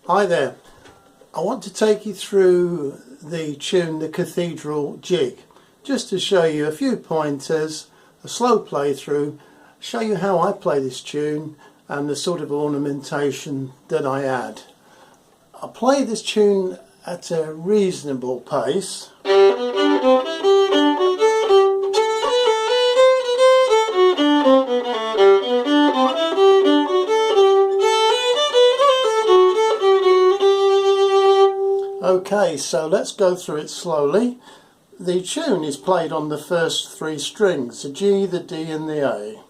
Hi there. I want to take you through the tune The Cathedral Jig, just to show you a few pointers, a slow playthrough, show you how I play this tune and the sort of ornamentation that I add. I play this tune at a reasonable pace. Okay, so let's go through it slowly. The tune is played on the first three strings, the G, the D and the A.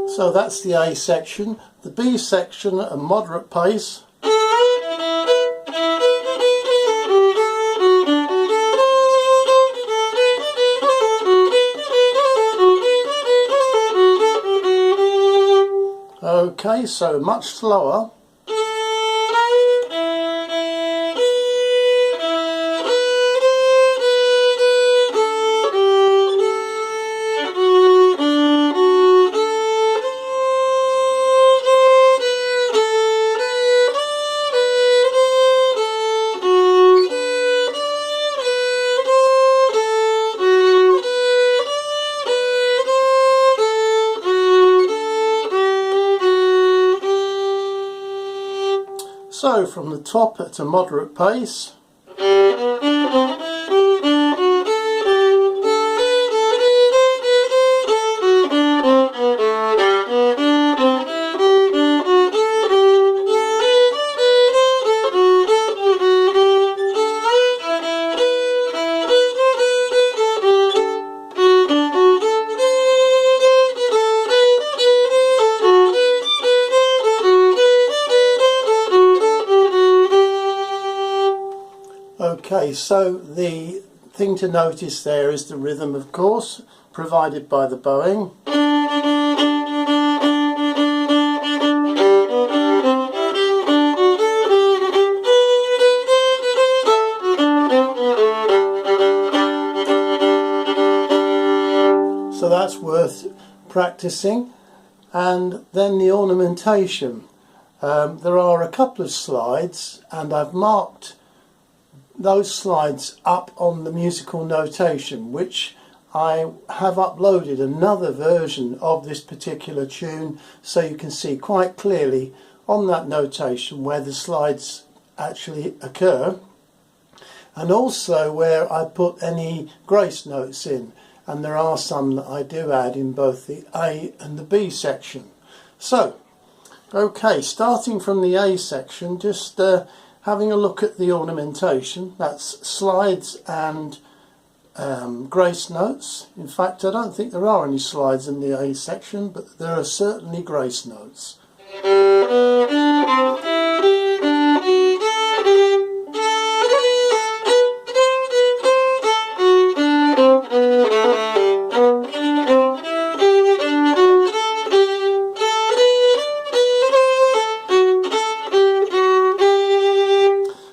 So that's the A section. The B section at a moderate pace. Okay, so much slower. So from the top at a moderate pace. Okay, so the thing to notice there is the rhythm, of course, provided by the bowing. So that's worth practicing. And then the ornamentation. There are a couple of slides, and I've marked those slides up on the musical notation, which I have uploaded another version of this particular tune, so you can see quite clearly on that notation where the slides actually occur, and also where I put any grace notes in, and there are some that I do add in both the A and the B section. So okay, starting from the A section, just having a look at the ornamentation. That's slides and grace notes. In fact, I don't think there are any slides in the A section, but there are certainly grace notes.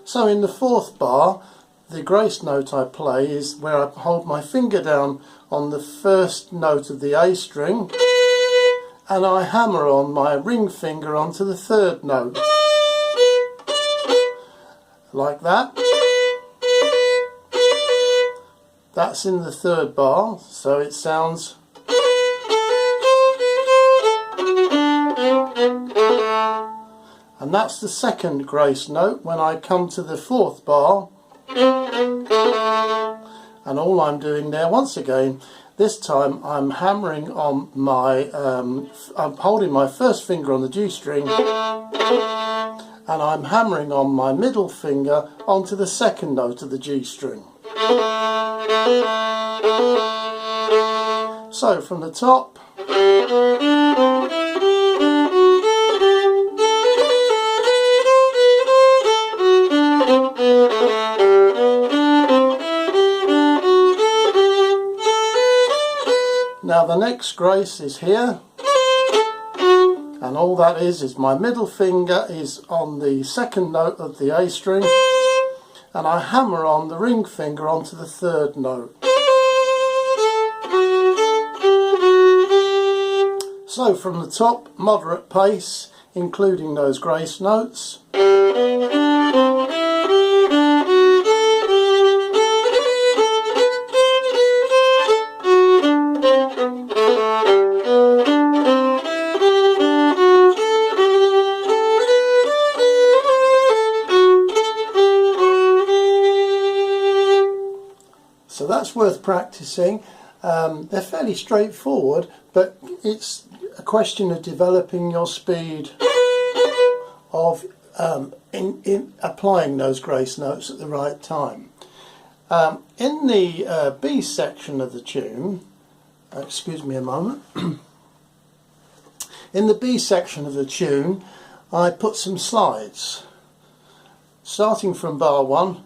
So in the fourth bar, the grace note I play is where I hold my finger down on the first note of the A string and I hammer on my ring finger onto the third note, like that. That's in the third bar, so it sounds. And that's the second grace note when I come to the fourth bar. And all I'm doing there, once again, this time I'm hammering on my, I'm holding my first finger on the G string and I'm hammering on my middle finger onto the second note of the G string. So from the top, now the next grace is here, and all that is my middle finger is on the second note of the A string, and I hammer on the ring finger onto the third note. So from the top, moderate pace, including those grace notes. So that's worth practicing. They're fairly straightforward, but it's a question of developing your speed of in applying those grace notes at the right time. In the B section of the tune, excuse me a moment, in the B section of the tune I put some slides, starting from bar 1.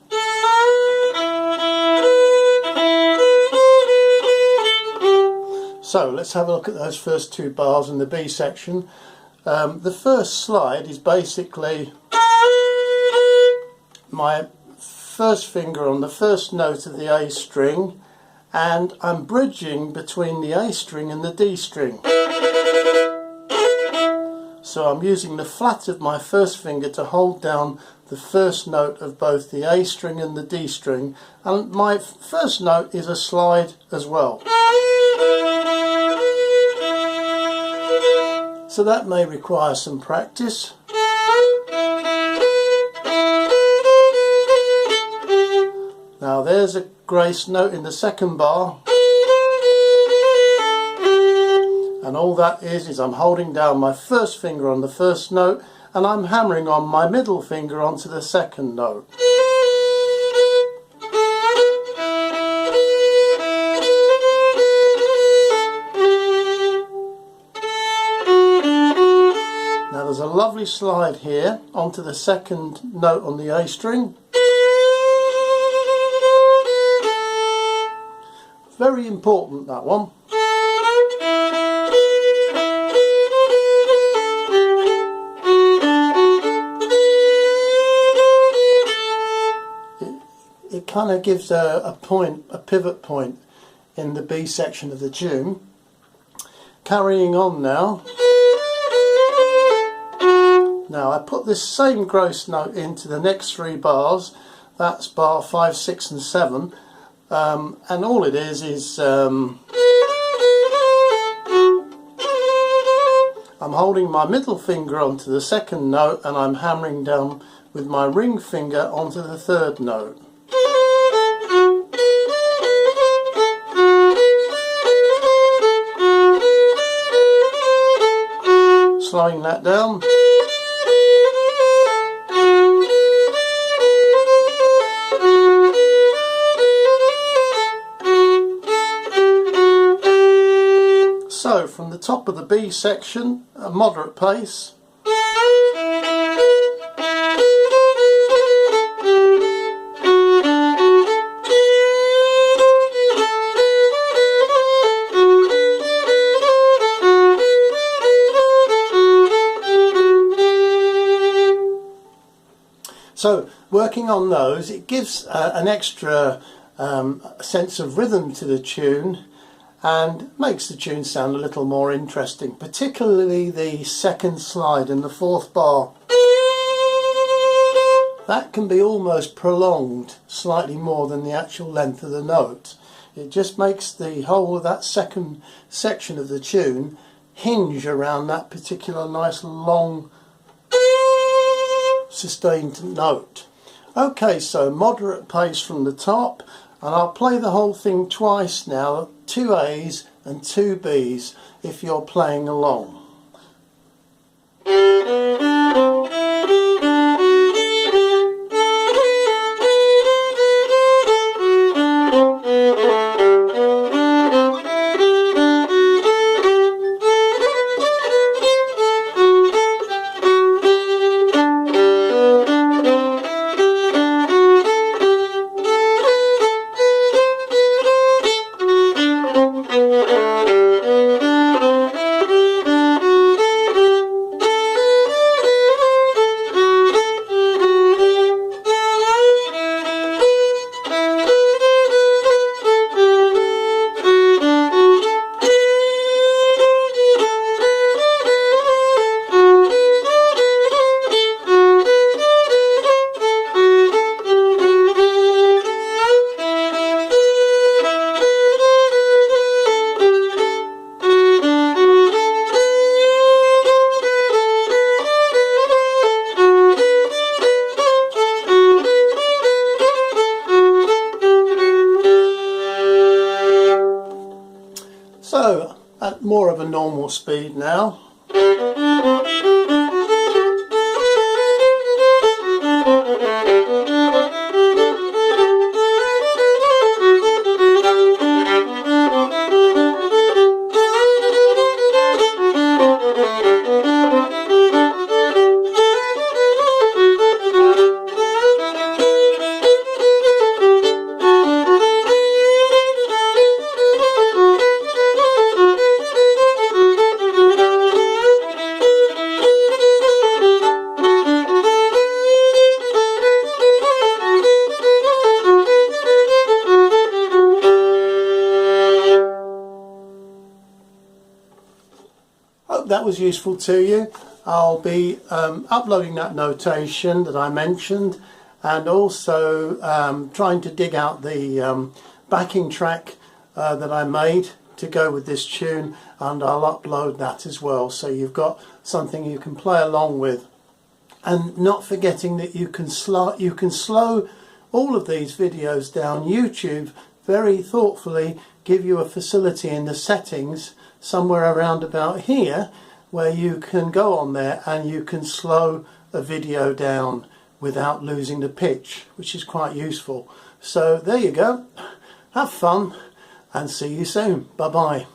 So let's have a look at those first two bars in the B section. The first slide is basically my first finger on the first note of the A string, and I'm bridging between the A string and the D string. So I'm using the flat of my first finger to hold down the first note of both the A string and the D string, and my first note is a slide as well. So that may require some practice. Now there's a grace note in the second bar, and all that is I'm holding down my first finger on the first note and I'm hammering on my middle finger onto the second note. Now there's a lovely slide here onto the second note on the A string. Very important, that one. It kind of gives a pivot point in the B section of the tune. Carrying on now. Now I put this same grace note into the next three bars. That's bar 5, 6 and 7. And all it is I'm holding my middle finger onto the second note and I'm hammering down with my ring finger onto the third note. Slowing that down. So from the top of the B section, a moderate pace. So working on those, it gives an extra sense of rhythm to the tune and makes the tune sound a little more interesting, particularly the second slide in the fourth bar. That can be almost prolonged slightly more than the actual length of the note. It just makes the whole of that second section of the tune hinge around that particular nice long sustained note. Okay, so moderate pace from the top, and I'll play the whole thing twice now, 2 A's and 2 B's if you're playing along. at more of a normal speed now. Hope that was useful to you. I'll be uploading that notation that I mentioned, and also trying to dig out the backing track that I made to go with this tune, and I'll upload that as well, so you've got something you can play along with. And not forgetting that you can slow all of these videos down. YouTube very thoughtfully give you a facility in the settings somewhere around about here where you can go on there and you can slow a video down without losing the pitch, which is quite useful. So there you go, have fun and see you soon. Bye bye.